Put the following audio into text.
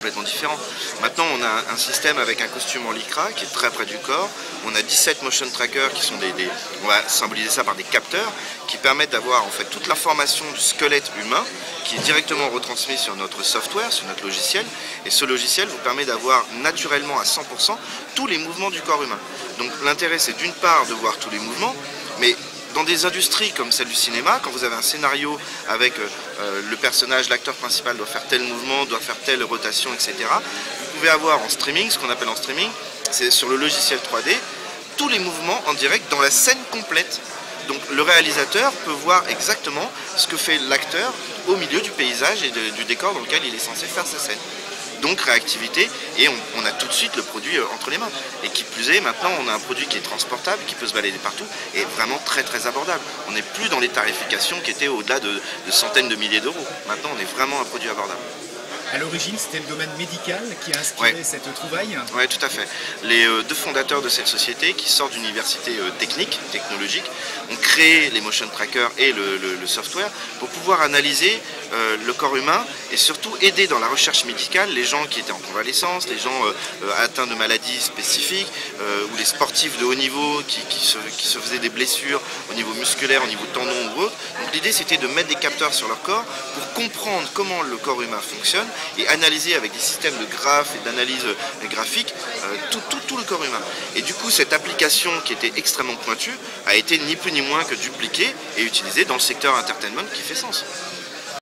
Complètement différent. Maintenant, on a un système avec un costume en lycra qui est très près du corps. On a 17 motion trackers qui sont on va symboliser ça par des capteurs qui permettent d'avoir en fait toute l'information du squelette humain qui est directement retransmis sur notre software, sur notre logiciel. Et ce logiciel vous permet d'avoir naturellement à 100% tous les mouvements du corps humain. Donc l'intérêt, c'est d'une part de voir tous les mouvements, mais dans des industries comme celle du cinéma, quand vous avez un scénario avec le personnage, l'acteur principal doit faire tel mouvement, doit faire telle rotation, etc. Vous pouvez avoir en streaming, ce qu'on appelle en streaming, c'est sur le logiciel 3D, tous les mouvements en direct dans la scène complète. Donc le réalisateur peut voir exactement ce que fait l'acteur au milieu du paysage et du décor dans lequel il est censé faire sa scène. Donc réactivité, et on a tout de suite le produit entre les mains. Et qui plus est, maintenant on a un produit qui est transportable, qui peut se balader partout, et vraiment très très abordable. On n'est plus dans les tarifications qui étaient au-delà de centaines de milliers d'euros. Maintenant on est vraiment un produit abordable. À l'origine, c'était le domaine médical qui a inspiré cette trouvaille. Oui, tout à fait. Les deux fondateurs de cette société, qui sortent d'universités technologiques, ont créé les motion trackers et le software pour pouvoir analyser le corps humain et surtout aider dans la recherche médicale les gens qui étaient en convalescence, les gens atteints de maladies spécifiques ou les sportifs de haut niveau qui se faisaient des blessures au niveau musculaire, au niveau tendon ou autre. Donc l'idée, c'était de mettre des capteurs sur leur corps pour comprendre comment le corps humain fonctionne et analyser avec des systèmes de graphes et d'analyse graphique tout le corps humain. Et du coup, cette application qui était extrêmement pointue a été ni plus ni moins que dupliquée et utilisée dans le secteur entertainment qui fait sens.